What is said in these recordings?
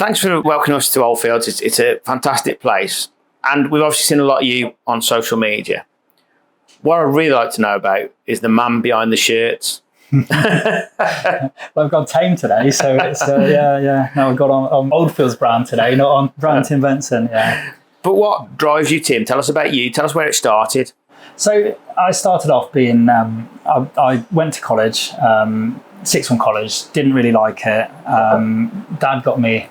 thanks for welcoming us to Oldfields. It's a fantastic place. And we've obviously seen a lot of you on social media. What I'd really like to know about is the man behind the shirts. Well, I've got tame today, so it's yeah. No, I've got on Oldfields brand today, not on brand Tim Benson. Yeah. But what drives you, Tim? Tell us about you. Tell us where it started. So I started off being. I went to college, sixth form college. Didn't really like it. Dad got me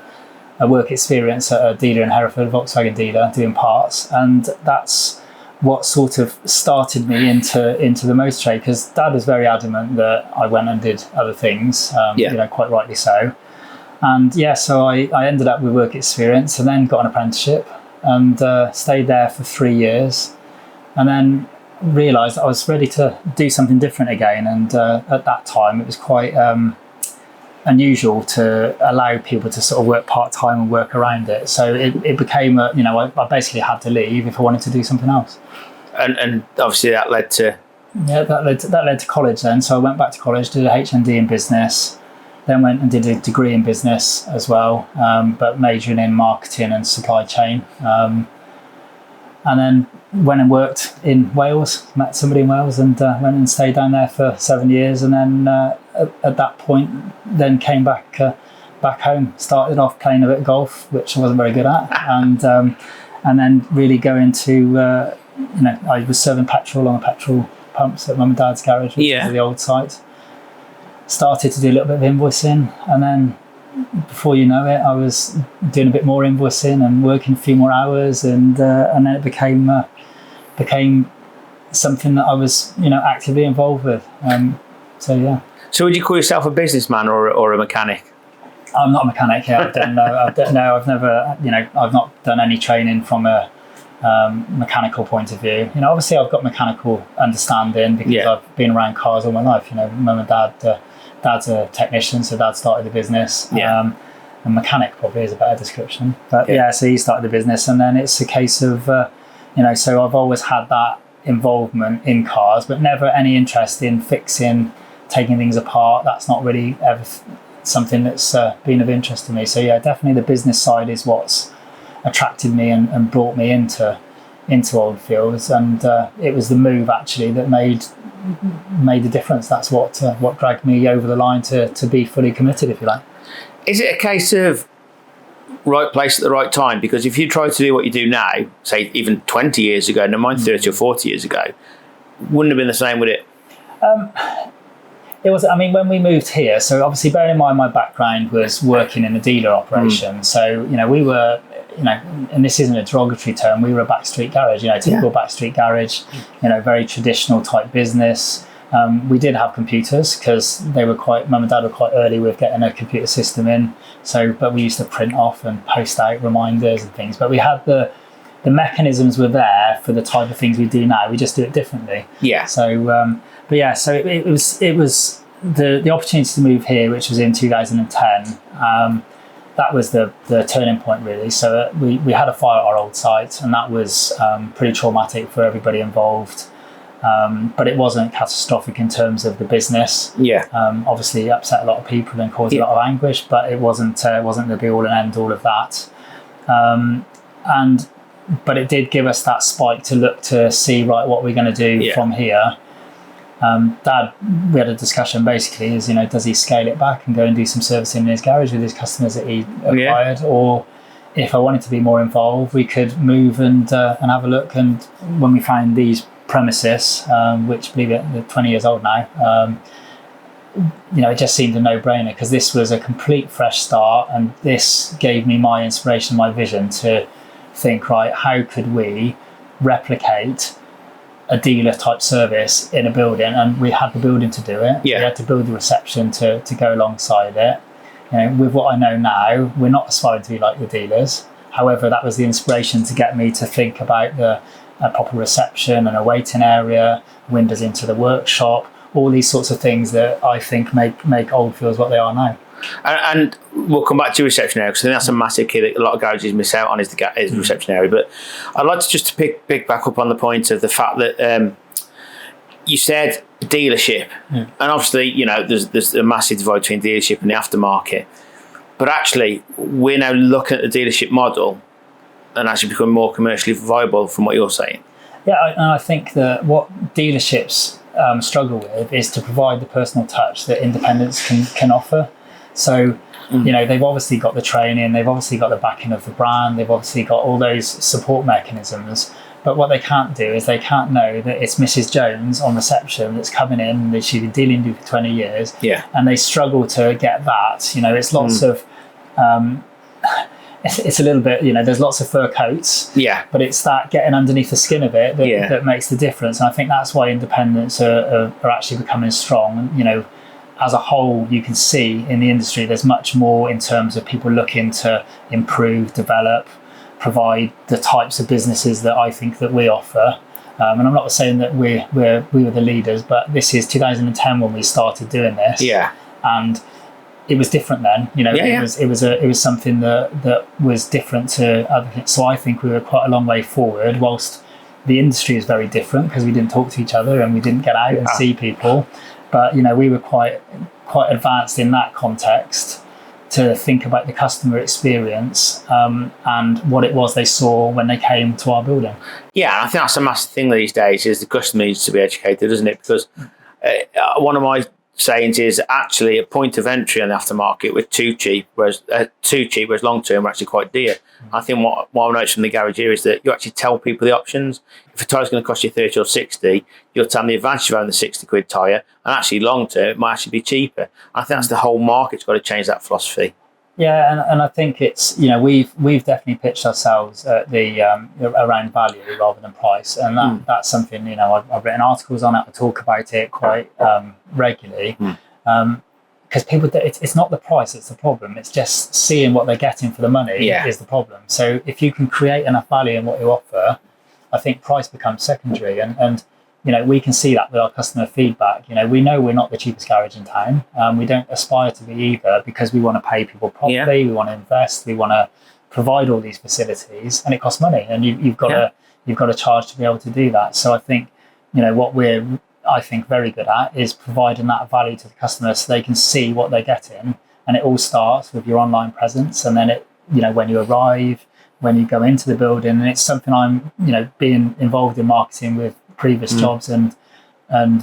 a work experience at a dealer in Hereford, Volkswagen dealer, doing parts, and that's what sort of started me into the motor trade, because Dad was very adamant that I went and did other things, quite rightly so. And so I ended up with work experience and then got an apprenticeship and stayed there for 3 years, and then realised I was ready to do something different again. And at that time it was quite unusual to allow people to sort of work part-time and work around it. So it became I basically had to leave if I wanted to do something else. And obviously that led to... Yeah, that led to college then. So I went back to college, did a HND in business, then went and did a degree in business as well, but majoring in marketing and supply chain. And then went and worked in Wales, met somebody in Wales, and went and stayed down there for 7 years. And then at that point, then came back home. Started off playing a bit of golf, which I wasn't very good at, and then really going to I was serving petrol on the petrol pumps at Mum and Dad's garage, which was the old site. Started to do a little bit of invoicing, and then before you know it, I was doing a bit more invoicing and working a few more hours, and then it became something that I was actively involved with. So would you call yourself a businessman or a mechanic? I'm not a mechanic. Yeah, I've never. I've not done any training from a mechanical point of view. Obviously I've got mechanical understanding because I've been around cars all my life. Mum and Dad. Dad's a technician, so Dad started the business. A mechanic probably is a better description. But so he started the business, and then it's a case of, so I've always had that involvement in cars, but never any interest in fixing, taking things apart. That's not really ever something that's been of interest to me. So definitely the business side is what's attracted me and brought me into Oldfields, and it was the move actually that made the difference. That's what dragged me over the line to be fully committed, if you like. Is it a case of right place at the right time? Because if you try to do what you do now, say even 20 years ago, no mind 30 or 40 years ago, wouldn't have been the same, would it? It was. I mean, when we moved here, so obviously bearing in mind my background was working in a dealer operation. So we were, and this isn't a derogatory term, we were a backstreet garage, typical backstreet garage, very traditional type business. We did have computers because Mum and Dad were quite early with getting a computer system in. So, but we used to print off and post out reminders and things. But we had the mechanisms were there for the type of things we do now. We just do it differently. Yeah. So, so it was the opportunity to move here, which was in 2010. That was the turning point, really. So we had a fire at our old site, and that was pretty traumatic for everybody involved. But it wasn't catastrophic in terms of the business. Obviously it upset a lot of people and caused a lot of anguish, but it wasn't the be all and end all of that. But it did give us that spike to look to see, right, what we're going to do from here. Dad, we had a discussion basically is, does he scale it back and go and do some servicing in his garage with his customers that he acquired, or if I wanted to be more involved, we could move and have a look. And when we found these premises, which, believe it, they're 20 years old now, it just seemed a no-brainer because this was a complete fresh start, and this gave me my inspiration, my vision to think, right, how could we replicate a dealer type service in a building? And we had the building to do it. We had to build the reception to go alongside it. With what I know now, we're not aspiring to be like the dealers. However, that was the inspiration to get me to think about a proper reception and a waiting area, windows into the workshop, all these sorts of things that I think make Oldfields what they are now. And we'll come back to reception area, because I think that's a massive key that a lot of garages miss out on, is the reception area. But I'd like to just pick back up on the point of the fact that you said dealership, and obviously there's a massive divide between dealership and the aftermarket. But actually, we're now looking at the dealership model and actually become more commercially viable from what you're saying. Yeah, and I think that what dealerships struggle with is to provide the personal touch that independents can offer. So, they've obviously got the training, they've obviously got the backing of the brand, they've obviously got all those support mechanisms. But what they can't do is they can't know that it's Mrs. Jones on reception that's coming in, that she's been dealing with for 20 years. Yeah. And they struggle to get that. It's lots of... It's a little bit, there's lots of fur coats. Yeah. But it's that getting underneath the skin of it that makes the difference. And I think that's why independents are actually becoming strong. As a whole, you can see in the industry, there's much more in terms of people looking to improve, develop, provide the types of businesses that I think that we offer. And I'm not saying that we were the leaders, but this is 2010 when we started doing this. Yeah. And it was different then. It was something that was different to other things. So I think we were quite a long way forward, whilst the industry is very different because we didn't talk to each other and we didn't get out and see people. But we were quite advanced in that context to think about the customer experience and what it was they saw when they came to our building. Yeah, I think that's a massive thing these days, is the customer needs to be educated, doesn't it? Because one of my sayings is actually a point of entry on the aftermarket with too cheap, whereas long term we're actually quite dear. I think what I noticed from the garage here is that you actually tell people the options. If a tyre's going to cost you 30 or 60, you'll tell them the advantage of having the 60 quid tyre, and actually long term it might actually be cheaper. I think that's the whole market's got to change that philosophy. Yeah, and I think it's we've definitely pitched ourselves at the around value rather than price, and that's something I've written articles on it. I talk about it quite regularly because people, it's not the price that's the problem. It's just seeing what they're getting for the money is the problem. So if you can create enough value in what you offer, I think price becomes secondary, and we can see that with our customer feedback. We know we're not the cheapest garage in town. We don't aspire to be either, because we want to pay people properly. We want to invest. We want to provide all these facilities, and it costs money. And you've got to charge to be able to do that. So I think what we're very good at is providing that value to the customer, so they can see what they're getting. And it all starts with your online presence, and then when you arrive, when you go into the building, and it's something I'm being involved in marketing with previous jobs and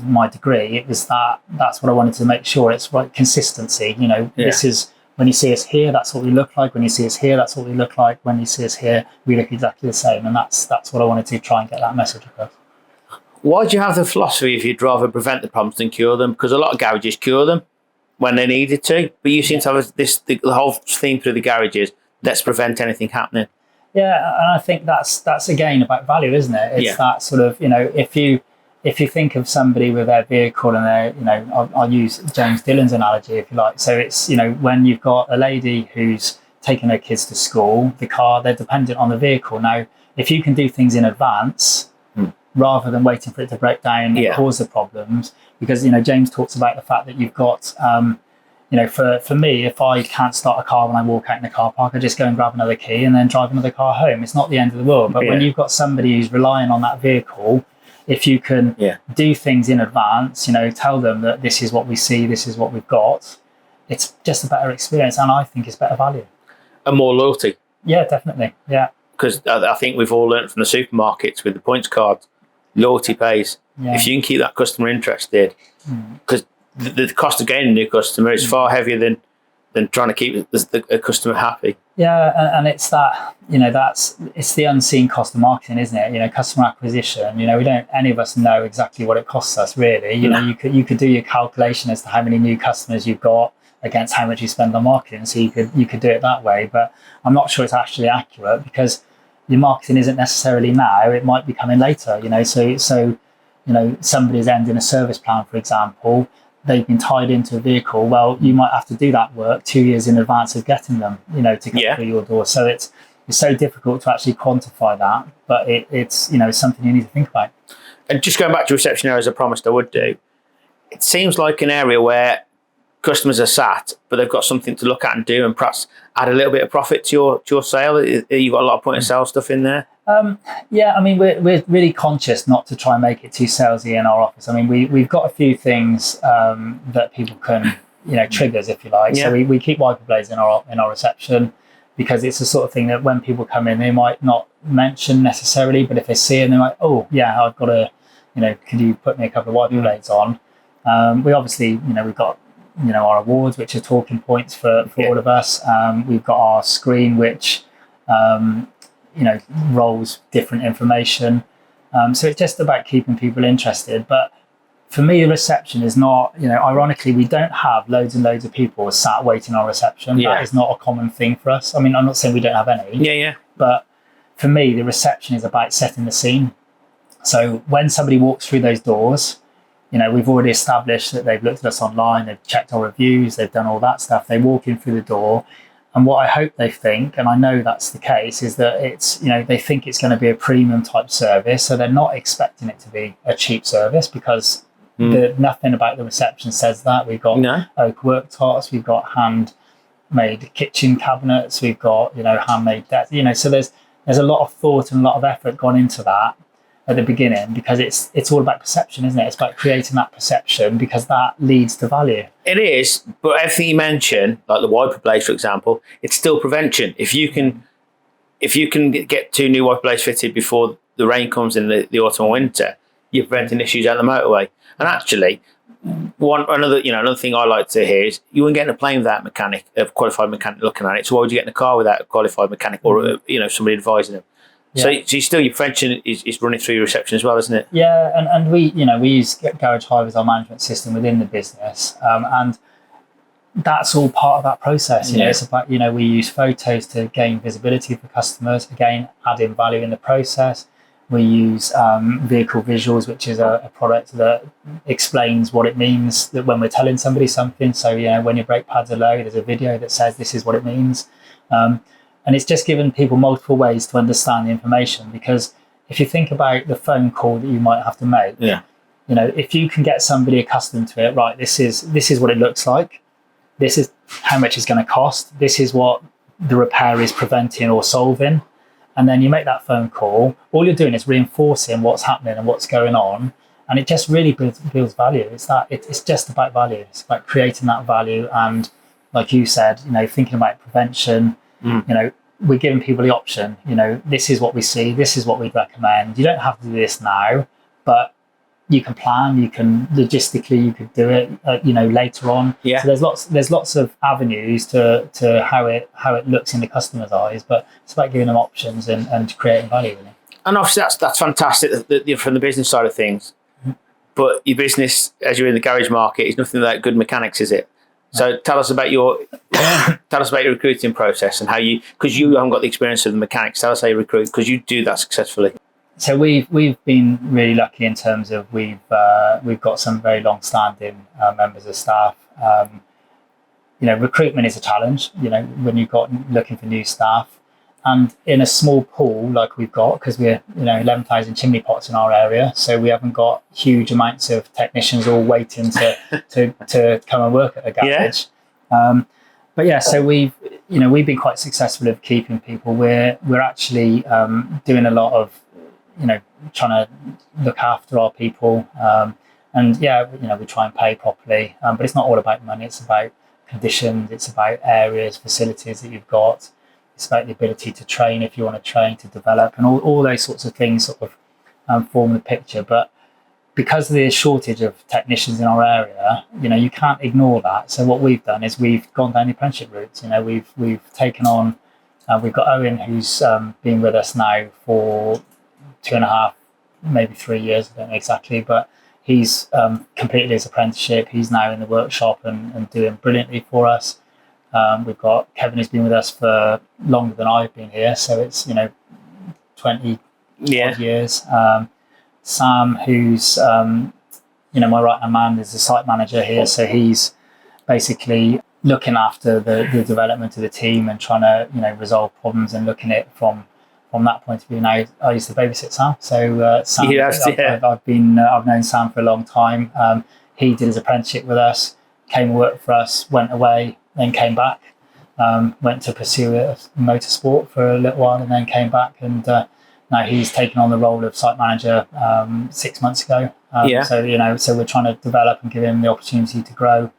my degree. It was that's what I wanted to make sure. It's right, consistency. This is, when you see us here, that's what we look like. When you see us here, that's what we look like. When you see us here, we look exactly the same. And that's what I wanted to try and get that message across. Why do you have the philosophy if you'd rather prevent the problems than cure them? Because a lot of garages cure them when they needed to, but you seem to have the whole theme through the garages, let's prevent anything happening. Yeah, and I think that's again about value, isn't it? It's that sort of, if you think of somebody with their vehicle and their, I'll use James Dillon's analogy if you like. So it's, when you've got a lady who's taking her kids to school, the car, they're dependent on the vehicle. Now, if you can do things in advance rather than waiting for it to break down and cause the problems, because, James talks about the fact that you've got, for me, if I can't start a car when I walk out in the car park, I just go and grab another key and then drive another car home. It's not the end of the world. But when you've got somebody who's relying on that vehicle, if you can do things in advance, tell them that this is what we see, this is what we've got, it's just a better experience. And I think it's better value. And more loyalty. Yeah, definitely. Yeah. Because I think we've all learned from the supermarkets with the points card, loyalty pays. Yeah. If you can keep that customer interested, because the cost of gaining a new customer is far heavier than trying to keep a customer happy. Yeah, and it's that, it's the unseen cost of marketing, isn't it? Customer acquisition, we don't, any of us know exactly what it costs us, really. You could do your calculation as to how many new customers you've got against how much you spend on marketing. So you could do it that way, but I'm not sure it's actually accurate, because your marketing isn't necessarily now, it might be coming later, so somebody's ending a service plan, for example, they've been tied into a vehicle. Well, you might have to do that work 2 years in advance of getting them, to get through your door. So it's so difficult to actually quantify that, but it's something you need to think about. And just going back to reception area, as I promised I would do, it seems like an area where customers are sat, but they've got something to look at and do, and perhaps add a little bit of profit to your sale. You've got a lot of point of sale stuff in there. We're really conscious not to try and make it too salesy in our office. We've got a few things that people can triggers, if you like. So we keep wiper blades in our reception, because it's the sort of thing that when people come in, they might not mention necessarily, but if they see it, they're like, oh yeah, I've got a, could you put me a couple of wiper blades on? We obviously, we've got, our awards, which are talking points for all of us. We've got our screen, which, rolls different information. So it's just about keeping people interested. But for me, the reception is not, ironically, we don't have loads and loads of people sat waiting on reception. That is not a common thing for us. I mean, I'm not saying we don't have any. But for me, the reception is about setting the scene. So when somebody walks through those doors, we've already established that they've looked at us online, they've checked our reviews, they've done all that stuff. They walk in through the door. And what I hope they think, and I know that's the case, is that it's, they think it's going to be a premium type service. So they're not expecting it to be a cheap service, because nothing about the reception says that. We've got oak worktops, we've got handmade kitchen cabinets, we've got, handmade desks, so there's a lot of thought and a lot of effort gone into that at the beginning, because it's all about perception, isn't it? It's about creating that perception, because that leads to value. It is, but everything you mention, like the wiper blades, for example, it's still prevention. If you can get 2 new wiper blades fitted before the rain comes in the autumn or winter, you're preventing issues out the motorway. And actually, another thing I like to hear is you wouldn't get in a plane without a qualified mechanic looking at it. So why would you get in a car without a qualified mechanic or somebody advising them? So your prevention is running through your reception as well, isn't it? Yeah, and we use Garage Hive as our management system within the business, and that's all part of that process. It's about we use photos to gain visibility for customers, again adding value in the process. We use vehicle visuals, which is a product that explains what it means that when we're telling somebody something. So when your brake pads are low, there's a video that says this is what it means. And it's just given people multiple ways to understand the information, because if you think about the phone call that you might have to make, if you can get somebody accustomed to it, right, this is what it looks like, this is how much it's going to cost, this is what the repair is preventing or solving, and then you make that phone call, all you're doing is reinforcing what's happening and what's going on, and it just really builds value. It's just about value. It's about creating that value, and like you said, thinking about prevention. We're giving people the option, this is what we see, this is what we'd recommend. You don't have to do this now, but you can plan, you can logistically, you could do it, later on. So there's lots of avenues to how it looks in the customer's eyes, but it's about giving them options and creating value. Really. And obviously that's fantastic from the business side of things. But your business, as you're in the garage market, is nothing without good mechanics, is it? So tell us about your recruiting process and how because you haven't got the experience of the mechanics. Tell us how you recruit, because you do that successfully. So we've been really lucky in terms of we've got some very long-standing members of staff. Recruitment is a challenge. When you've got looking for new staff, and in a small pool like we've got, because we're 11,000 chimney pots in our area, so we haven't got huge amounts of technicians all waiting to come and work at the garage. So we've been quite successful at keeping people. We're actually doing a lot of trying to look after our people, and we try and pay properly, but it's not all about money. It's about conditions, it's about areas, facilities that you've got. It's about the ability to train if you want to train, to develop, and all those sorts of things sort of form the picture. But because of the shortage of technicians in our area, you can't ignore that. So what we've done is we've gone down the apprenticeship route. We've taken on, we've got Owen, who's been with us now for 2.5, maybe 3 years, I don't know exactly, but he's completed his apprenticeship. He's now in the workshop and doing brilliantly for us. We've got Kevin, who's been with us for longer than I've been here, so it's 20 odd years. Sam, who's my right hand man, is the site manager here, so he's basically looking after the development of the team and trying to resolve problems and looking at it from that point of view. Now I used to babysit Sam, so Sam, I've known Sam for a long time. He did his apprenticeship with us, came and worked for us, went away, then came back, went to pursue motorsport for a little while, and then came back, and now he's taken on the role of site manager 6 months ago. So we're trying to develop and give him the opportunity to grow.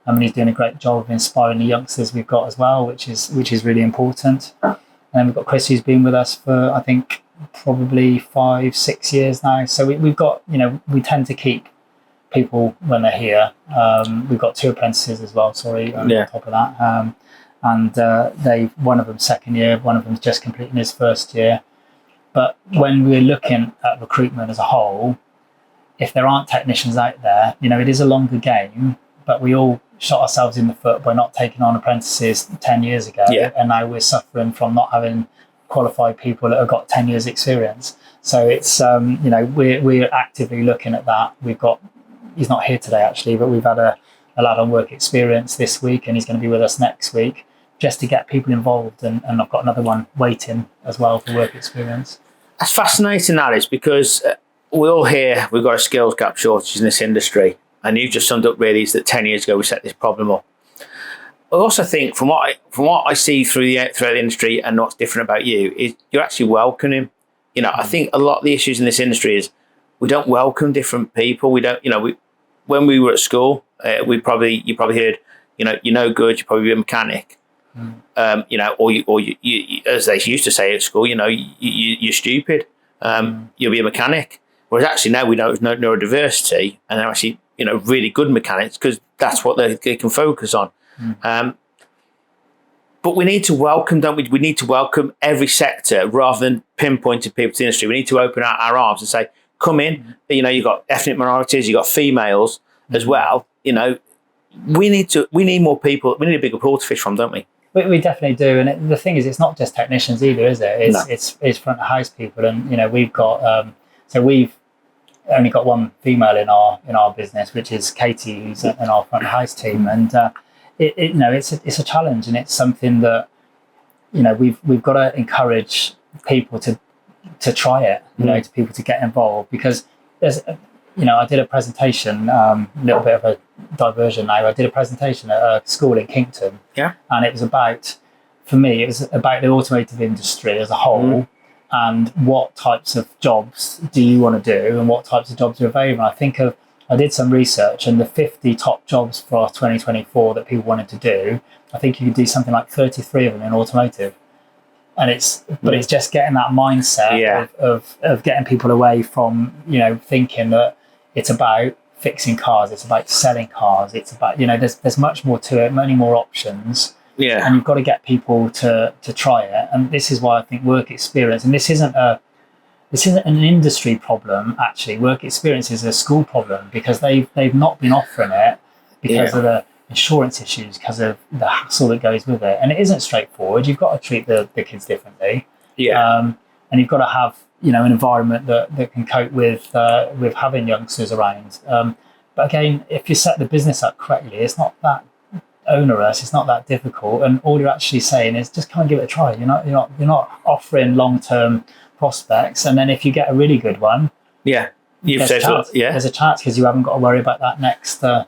And he's doing a great job of inspiring the youngsters we've got as well, which is really important. And then we've got Chris, who's been with us for, I think, probably 5-6 years now. So we've got, we tend to keep people when they're here. We've got 2 apprentices as well, on top of that. And one of them's second year, one of them's just completing his first year. But when we're looking at recruitment as a whole, if there aren't technicians out there, it is a longer game, but we all shot ourselves in the foot by not taking on apprentices 10 years ago. Yeah. And now we're suffering from not having qualified people that have got 10 years experience. So it's, we're actively looking at that. He's not here today actually, but we've had a lad on work experience this week, and he's going to be with us next week just to get people involved. And I've got another one waiting as well for work experience. That's fascinating, that is, because we all hear we've got a skills gap shortage in this industry. And you've just summed up really is that 10 years ago we set this problem up. I also think from what I see through the industry and what's different about you is you're actually welcoming. I think a lot of the issues in this industry is we don't welcome different people. We don't. When we were at school, you probably heard, you're no good. You probably be a mechanic. Or you, as they used to say at school, you're stupid. You'll be a mechanic. Whereas actually now we know there's neurodiversity, and they're actually really good mechanics because that's what they can focus on. But we need to welcome, don't we? We need to welcome every sector rather than pinpointing people to the industry. We need to open out our arms and say, come in. You've got ethnic minorities, you've got females as well. We need more people. We need a bigger pool to fish from, don't we? We definitely do. And the thing is, it's not just technicians either, is it? It's front of house people. And, we've got, we've only got one female in our business, which is Katie, who's in our front of house team. And, it's a challenge, and it's something that, we've got to encourage people to try it, to people to get involved, because there's, I did a presentation, a little bit of a diversion now. I did a presentation at a school in Kingston, and it was about the automotive industry as a whole, and what types of jobs do you want to do, and what types of jobs are available. I did some research, and the 50 top jobs for 2024 that people wanted to do, I think you could do something like 33 of them in automotive. And it's just getting that mindset of getting people away from, thinking that it's about fixing cars, it's about selling cars, it's about, there's much more to it, many more options. Yeah. And you've got to get people to try it. And this is why I think work experience, and this isn't an industry problem, actually. Work experience is a school problem, because they've not been offering it because of the insurance issues, because of the hassle that goes with it. And it isn't straightforward. You've got to treat the kids differently. Yeah. And you've got to have, an environment that can cope with having youngsters around. But again, if you set the business up correctly, it's not that onerous, it's not that difficult. And all you're actually saying is just come and give it a try. You're not offering long-term prospects, and then if you get a really good one, there's a chance, because you haven't got to worry about that next. I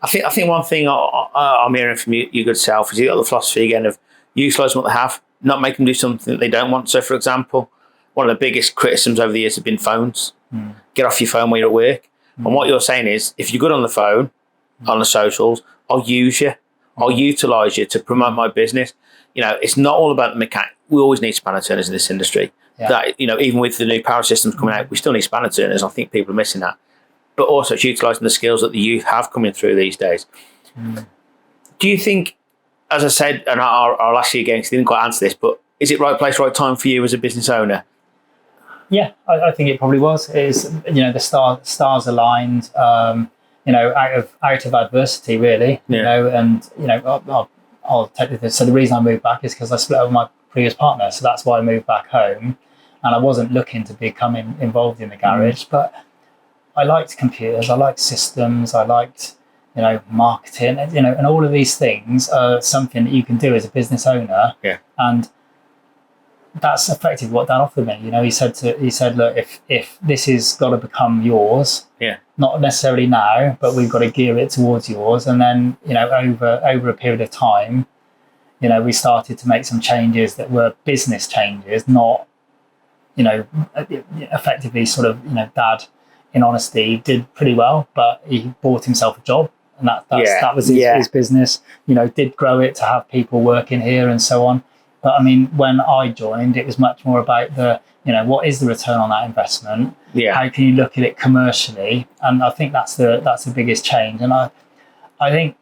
think one thing I'm hearing from your good self is you got the philosophy again of utilise what they have, not make them do something that they don't want. So, for example, one of the biggest criticisms over the years have been phones. Get off your phone when you're at work. And what you're saying is, if you're good on the phone, on the socials, I'll use you. I'll utilise you to promote my business. It's not all about the mechanic. We always need spanner turners in this industry. Yeah. That, even with the new power systems coming out, we still need spanner turners. I think people are missing that. But also it's utilising the skills that the youth have coming through these days. Do you think, as I said, and I'll ask you again because you didn't quite answer this, but is it right place, right time for you as a business owner? Yeah, I think it probably was. Is the stars aligned, out of adversity, really. I'll take this. So the reason I moved back is because I split up with my previous partner. So that's why I moved back home, and I wasn't looking to become involved in the garage, but I liked computers, I liked systems, I liked, marketing, and all of these things are something that you can do as a business owner. Yeah. And that's effectively what Dan offered me. He said, look, if this has got to become yours, not necessarily now, but we've got to gear it towards yours. And then, over a period of time, we started to make some changes that were business changes, not, effectively sort of, Dad, in honesty, did pretty well, but he bought himself a job. and that was his business. Did grow it to have people working here and so on. But I mean, when I joined, it was much more about what is the return on that investment? Yeah. How can you look at it commercially? And I think that's the biggest change. And I think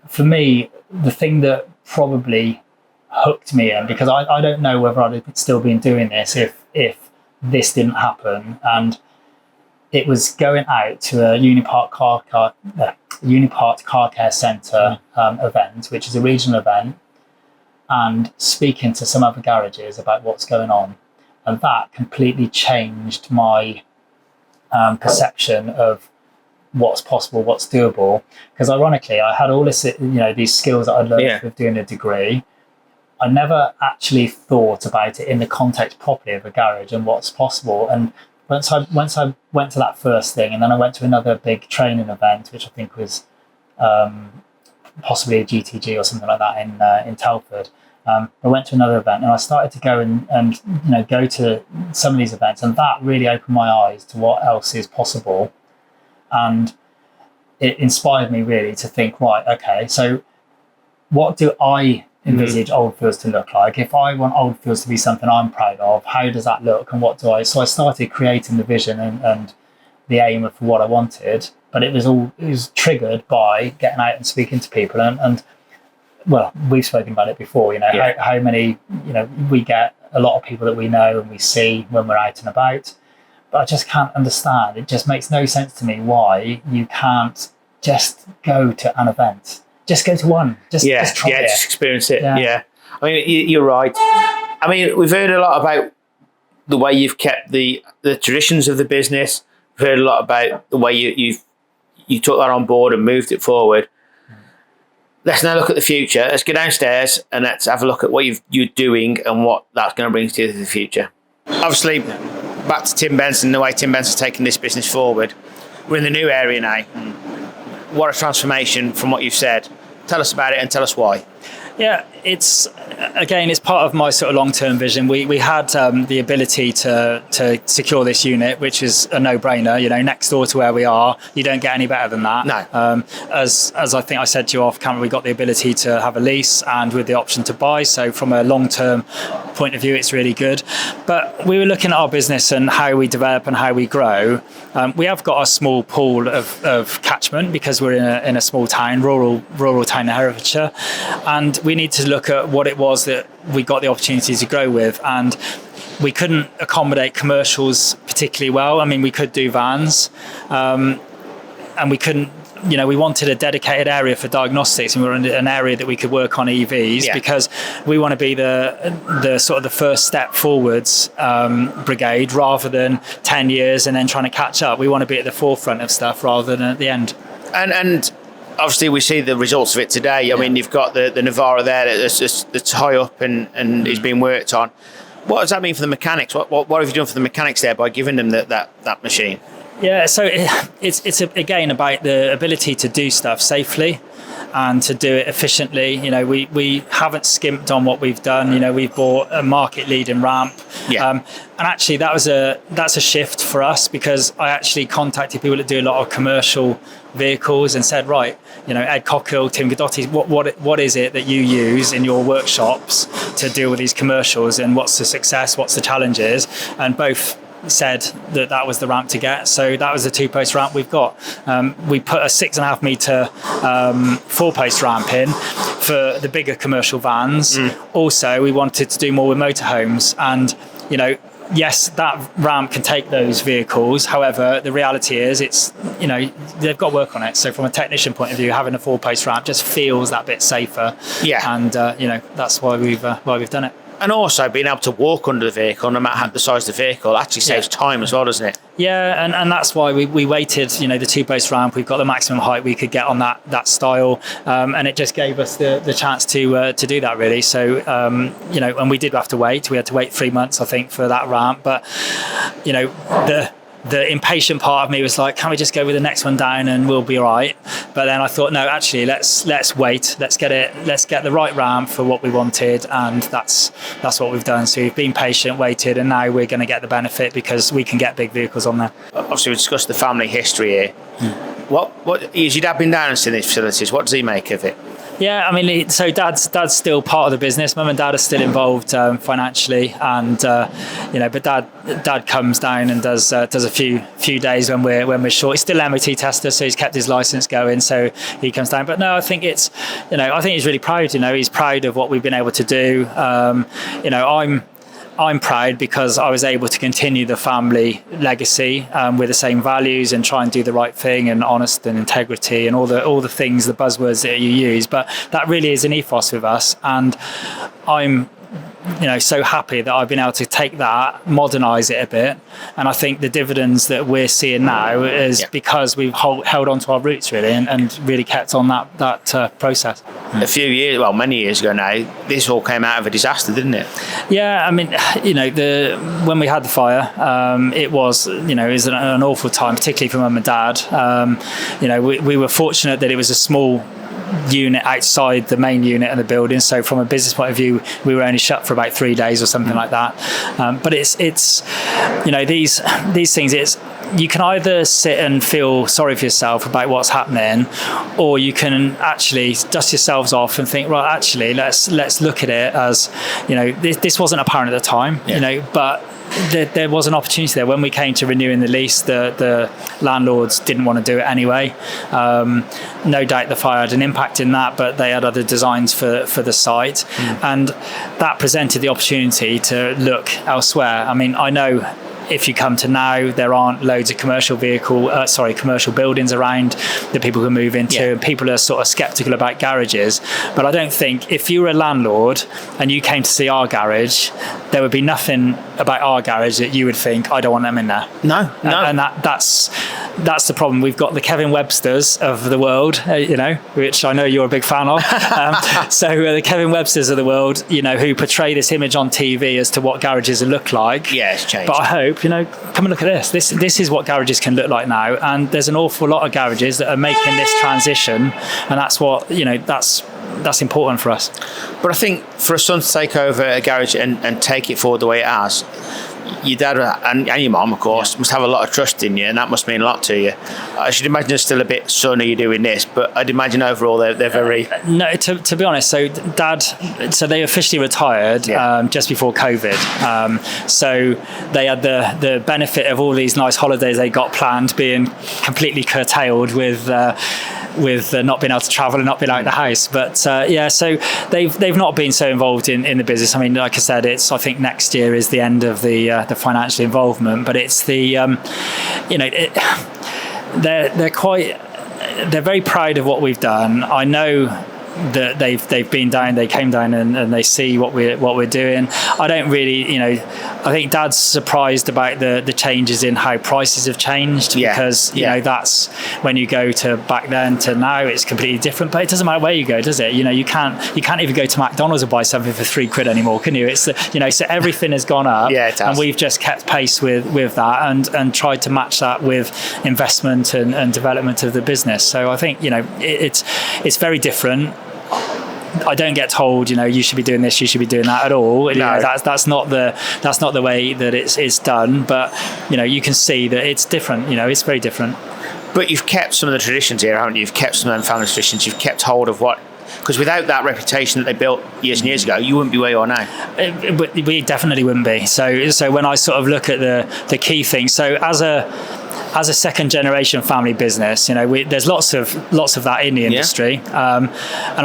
for me, the thing that probably hooked me in, because I don't know whether I'd have still been doing this if this didn't happen, and it was going out to a Unipart car care centre event, which is a regional event, and speaking to some other garages about what's going on. And that completely changed my perception of what's possible, what's doable. Because ironically, I had all this, these skills that I'd learned with doing a degree. I never actually thought about it in the context properly of a garage and what's possible. And once I went to that first thing, and then I went to another big training event, which I think was possibly a GTG or something like that in Telford. I went to another event, and I started to go and go to some of these events, and that really opened my eyes to what else is possible. And it inspired me really to think, right, okay, so what do I envisage Oldfields to look like? If I want Oldfields to be something I'm proud of, how does that look, and what do I... So I started creating the vision and the aim of what I wanted, but it was triggered by getting out and speaking to people, and well, we've spoken about it before, how many, we get a lot of people that we know and we see when we're out and about, but I just can't understand. It just makes no sense to me why you can't just go to an event. Just go to one. Just try it. Just experience it. Yeah. I mean, you're right. I mean, we've heard a lot about the way you've kept the traditions of the business. We've heard a lot about the way you took that on board and moved it forward. Let's now look at the future. Let's go downstairs and let's have a look at what you're doing and what that's going to bring to you in the future. Obviously, back to Tim Benson, the way Tim Benson's taking this business forward. We're in the new area now. What a transformation from what you've said. Tell us about it and tell us why. Yeah, it's part of my sort of long-term vision. We had the ability to secure this unit, which is a no-brainer. Next door to where we are, you don't get any better than that. No. As I think I said to you off camera, we got the ability to have a lease and with the option to buy. So from a long-term point of view, it's really good. But we were looking at our business and how we develop and how we grow. We have got a small pool of catchment because we're in a small town, rural town in Herefordshire, and we need to look at what it was that we got the opportunity to grow with, and we couldn't accommodate commercials particularly well. I mean, we could do vans, and we couldn't. We wanted a dedicated area for diagnostics, and we were in an area that we could work on EVs because we want to be the sort of the first step forwards brigade rather than 10 years and then trying to catch up. We want to be at the forefront of stuff rather than at the end. And obviously, we see the results of it today. I mean, you've got the Navara there that's high up and is being worked on. What does that mean for the mechanics? What have you done for the mechanics there by giving them that machine? Yeah, so it's again about the ability to do stuff safely and to do it efficiently. We haven't skimped on what we've done. We've bought a market leading ramp. And actually that's a shift for us, because I actually contacted people that do a lot of commercial vehicles and said, right, Ed Cockhill, Tim Gadotti, what is it that you use in your workshops to deal with these commercials, and what's the success, what's the challenges? And both said that was the ramp to get. So that was the 2-post ramp we've got. We put a 6.5 metre 4-post ramp in for the bigger commercial vans. Also, we wanted to do more with motorhomes, and yes, that ramp can take those vehicles. However, the reality is they've got to work on it. So from a technician point of view, having a 4-post ramp just feels that bit safer. And that's why we've done it. And also being able to walk under the vehicle, no matter the size of the vehicle, actually saves time as well, doesn't it? Yeah, and that's why we waited, the 2-post ramp. We've got the maximum height we could get on that style, and it just gave us the chance to do that, really. So, and we did have to wait. We had to wait 3 months, I think, for that ramp. But, the impatient part of me was like, can we just go with the next one down and we'll be all right? But then I thought, no, actually, let's wait. Let's get the right ramp for what we wanted, and that's what we've done. So we've been patient, waited, and now we're going to get the benefit because we can get big vehicles on there. Obviously, we discussed the family history here. What is your dad been down and seen these facilities? What does he make of it? Yeah, I mean, so dad's still part of the business. Mum and dad are still involved financially, and but dad comes down and does a few days when we're short. He's still MOT tester, so he's kept his license going, so he comes down. But no, I think I think he's really proud. He's proud of what we've been able to do. I'm proud because I was able to continue the family legacy with the same values and try and do the right thing and honest and integrity and all the things, the buzzwords that you use. But that really is an ethos with us, and I'm so happy that I've been able to take that, modernise it a bit, and I think the dividends that we're seeing now is because we've held on to our roots really and really kept on that process. A few years, many years ago now, this all came out of a disaster, didn't it? Yeah, I mean, when we had the fire, it was an awful time, particularly for Mum and Dad. We were fortunate that it was a small unit outside the main unit of the building, so from a business point of view we were only shut for about 3 days or something like that, but it's these things, you can either sit and feel sorry for yourself about what's happening, or you can actually dust yourselves off and think, right, actually let's look at it as this wasn't apparent at the time, but there was an opportunity there. When we came to renewing the lease, the landlords didn't want to do it anyway. No doubt the fire had an impact in that, but they had other designs for the site, and that presented the opportunity to look elsewhere. I mean, I know if you come to now, there aren't loads of commercial buildings around that people can move into, and people are sort of sceptical about garages. But I don't think if you were a landlord and you came to see our garage, there would be nothing about our garage that you would think, I don't want them in there. No. And that's the problem. We've got the Kevin Websters of the world, which I know you're a big fan of. So the Kevin Websters of the world, who portray this image on TV as to what garages look like. Yeah, it's changed. But I hope, come and look at this. This is what garages can look like now. And there's an awful lot of garages that are making this transition. And that's what, that's important for us. But I think for a son to take over a garage and take it forward the way it has, your dad and your mum, of course, must have a lot of trust in you, and that must mean a lot to you. I should imagine it's still a bit, son, are you doing this? But I'd imagine overall they're very... No, to be honest, so they officially retired just before COVID. So they had the benefit of all these nice holidays they got planned being completely curtailed with not being able to travel and not being out of the house. But so they've not been so involved in the business. I mean, like I said, I think next year is the end of the financial involvement, but it's they're very proud of what we've done. I know that they've been down, they came down and they see what we're doing. I don't really, I think Dad's surprised about the changes in how prices have changed, because that's when you go to back then to now, it's completely different. But it doesn't matter where you go, does it? You can't even go to McDonald's and buy something for £3 anymore, can you? It's so everything has gone up, and we've just kept pace with that and tried to match that with investment and development of the business. So I think it's very different. I don't get told, you should be doing this, you should be doing that at all. No. That's not the way that it's done. But you can see that it's different. It's very different. But you've kept some of the traditions here, haven't you? You've kept some of them family traditions. You've kept hold of what. Because without that reputation that they built years and years ago, you wouldn't be where you are now. We definitely wouldn't be. So when I sort of look at the key things, so as a second generation family business, there's lots of that in the industry, and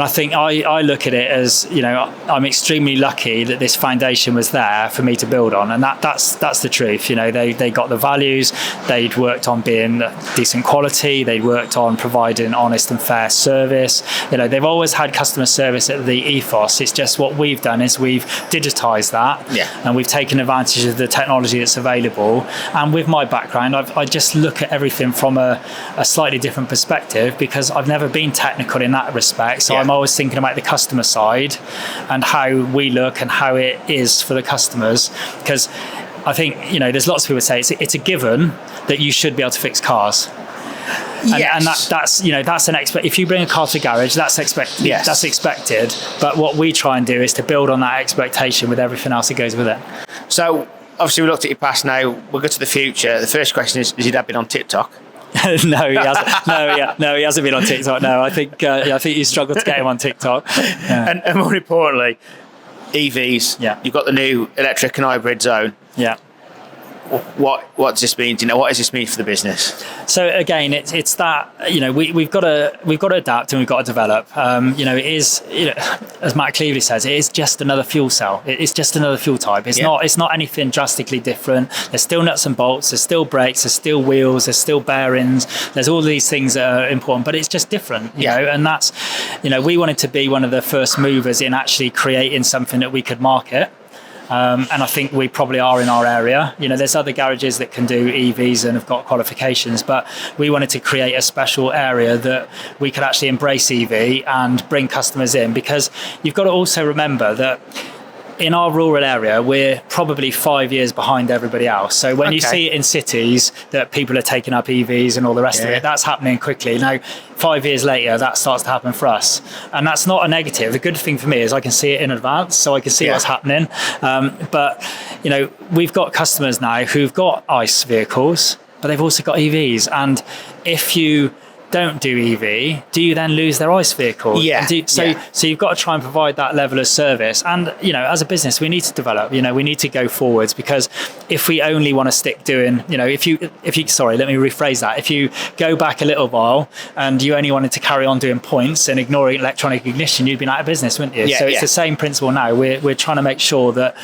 I think I look at it as I'm extremely lucky that this foundation was there for me to build on, and that's the truth. They got the values, they'd worked on being decent quality, they'd worked on providing honest and fair service. They've always had customer service at the ethos. It's just what we've done is we've digitized that, and we've taken advantage of the technology that's available. And with my background, I just look at everything from a slightly different perspective, because I've never been technical in that respect. So I'm always thinking about the customer side and how we look and how it is for the customers. Because I think, there's lots of people say it's a given that you should be able to fix cars. And that's an expect. If you bring a car to a garage, that's expected. Yes. That's expected. But what we try and do is to build on that expectation with everything else that goes with it. So obviously we looked at your past now, we'll go to the future. The first question is, has your dad been on TikTok? No, he hasn't. No, he hasn't been on TikTok. No, I think you struggled to get him on TikTok. Yeah. And more importantly, EVs. Yeah. You've got the new electric and hybrid zone. Yeah. What does this mean? Do you know, what does this mean for the business? So again, it's that, we've got to adapt and we've got to develop. It is, as Matt Cleaveley says, it is just another fuel cell. It's just another fuel type. It's not anything drastically different. There's still nuts and bolts. There's still brakes. There's still wheels. There's still bearings. There's all these things that are important, but it's just different. You know, and that's, we wanted to be one of the first movers in actually creating something that we could market. And I think we probably are in our area. There's other garages that can do EVs and have got qualifications, but we wanted to create a special area that we could actually embrace EV and bring customers in, because you've got to also remember that in our rural area, we're probably 5 years behind everybody else. So when you see it in cities that people are taking up EVs and all the rest of it, that's happening quickly. Now, 5 years later, that starts to happen for us. And that's not a negative. The good thing for me is I can see it in advance, so I can see what's happening. But, we've got customers now who've got ICE vehicles, but they've also got EVs. And if you don't do EV, do you then lose their ICE vehicle? So you've got to try and provide that level of service. And, as a business, we need to develop, we need to go forwards, because if we only want to stick doing, if you, sorry, let me rephrase that. If you go back a little while and you only wanted to carry on doing points and ignoring electronic ignition, you'd been out of business, wouldn't you? It's the same principle now. We're trying to make sure that,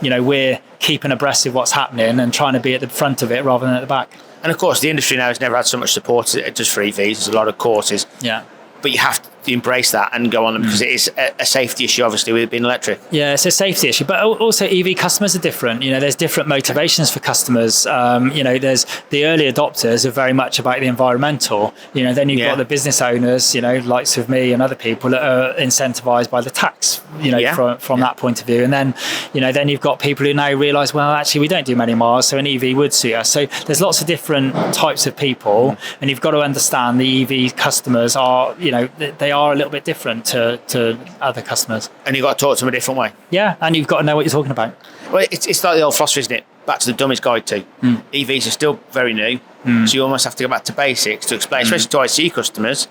we're keeping abreast of what's happening and trying to be at the front of it rather than at the back. And of course, the industry now has never had so much support just for EVs. There's a lot of courses. Yeah. But you have to embrace that and go on them, because it is a safety issue, obviously, with it being electric. Yeah, it's a safety issue. But also EV customers are different. There's different motivations for customers. There's the early adopters are very much about the environmental. Then you've got the business owners, likes of me and other people that are incentivized by the tax, from that point of view. And then, then you've got people who now realise, well, actually, we don't do many miles, so an EV would suit us. So there's lots of different types of people, and you've got to understand the EV customers are, they are a little bit different to other customers. And you've got to talk to them a different way. Yeah, and you've got to know what you're talking about. Well, it's like the old philosophy, isn't it? Back to the dummy's guide too. EVs are still very new, so you almost have to go back to basics to explain, especially to IC customers.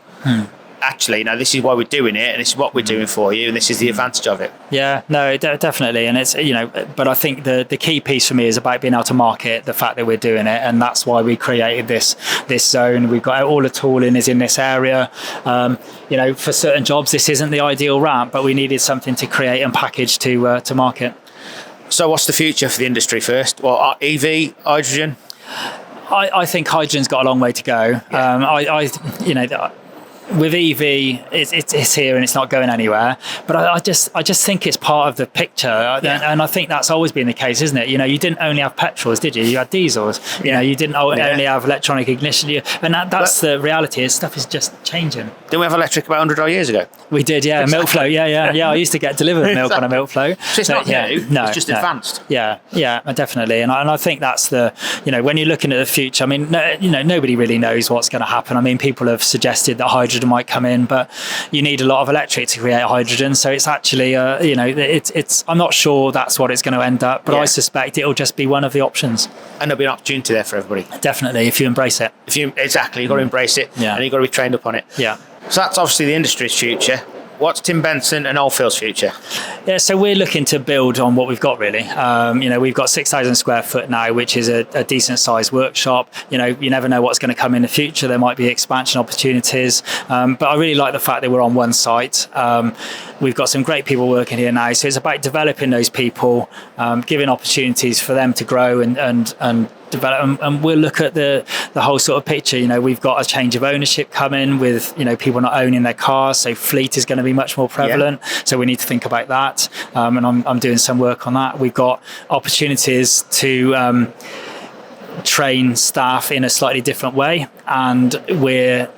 Actually, this is why we're doing it, and this is what we're doing for you, and this is the advantage of it. Yeah, no, definitely. And it's, but I think the key piece for me is about being able to market the fact that we're doing it, and that's why we created this zone. We've got all the tooling is in this area. For certain jobs, this isn't the ideal ramp, but we needed something to create and package to market. So what's the future for the industry first? Well, EV, hydrogen? I think hydrogen's got a long way to go. Yeah. With EV, it's here and it's not going anywhere. But I just think it's part of the picture, and I think that's always been the case, isn't it? You didn't only have petrols, did you? You had diesels. You didn't only have electronic ignition. And that's the reality. Stuff is just changing. Didn't we have electric about 100 years ago? We did, yeah. Exactly. Milk float, yeah. I used to get delivered milk on a milk float. So it's not new. No, it's just advanced. Yeah, definitely. And I think that's the, when you're looking at the future. I mean, nobody really knows what's going to happen. I mean, people have suggested that hydrogen might come in, but you need a lot of electric to create hydrogen. So it's actually, it's. I'm not sure that's what it's going to end up, but I suspect it'll just be one of the options. And there'll be an opportunity there for everybody. Definitely, if you embrace it. Exactly, you've got to embrace it, and you've got to be trained up on it. Yeah. So that's obviously the industry's future. What's Tim Benson and Oldfields' future? Yeah, so we're looking to build on what we've got, really. We've got 6,000 square foot now, which is a decent sized workshop. You never know what's going to come in the future. There might be expansion opportunities. But I really like the fact that we're on one site. We've got some great people working here now. So it's about developing those people, giving opportunities for them to grow and develop, and we'll look at the whole sort of picture. We've got a change of ownership coming with people not owning their cars, so fleet is going to be much more prevalent. So we need to think about that, and I'm doing some work on that. We've got opportunities to train staff in a slightly different way, and we're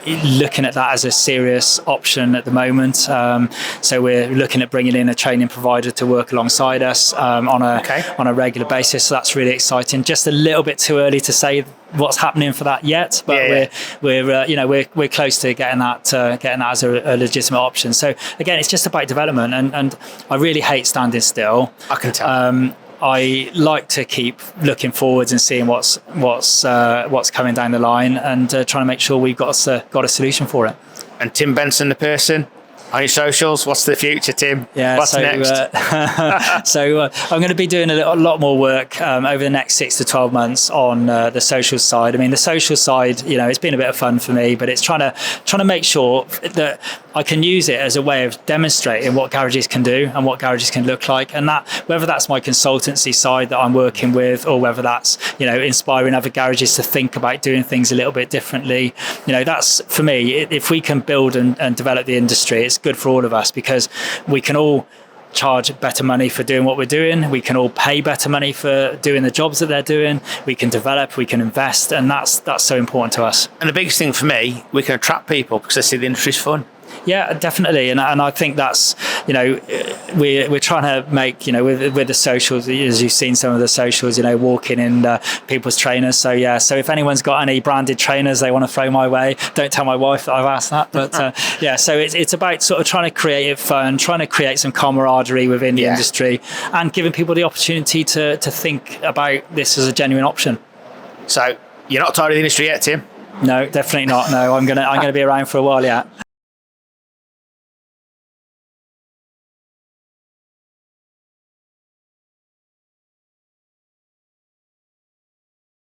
looking at that as a serious option at the moment. So we're looking at bringing in a training provider to work alongside us on a regular basis. So that's really exciting. Just a little bit too early to say what's happening for that yet, but we're close to getting that as a legitimate option. So again, it's just about development, and I really hate standing still. I can tell. I like to keep looking forwards and seeing what's coming down the line, and trying to make sure we've got a solution for it. And Tim Benson, the person, on your socials, what's the future, Tim? Yeah, what's next? I'm going to be doing a lot more work over the next 6 to 12 months on the social side. I mean, the social side, it's been a bit of fun for me, but it's trying to make sure that I can use it as a way of demonstrating what garages can do and what garages can look like, and that whether that's my consultancy side that I'm working with, or whether that's inspiring other garages to think about doing things a little bit differently. That's, for me, if we can build and develop the industry, it's good for all of us, because we can all charge better money for doing what we're doing. We can all pay better money for doing the jobs that they're doing. We can develop, we can invest, and that's so important to us. And the biggest thing for me, we can attract people because they see the industry's fun. Yeah, definitely, and I think that's we're trying to make with the socials, as you've seen some of the socials, walking in people's trainers. So if anyone's got any branded trainers they want to throw my way, don't tell my wife that I've asked that. But so it's about sort of trying to create it fun, trying to create some camaraderie within the industry, and giving people the opportunity to think about this as a genuine option. So you're not tired of the industry yet, Tim? No, definitely not. No, I'm gonna be around for a while yet.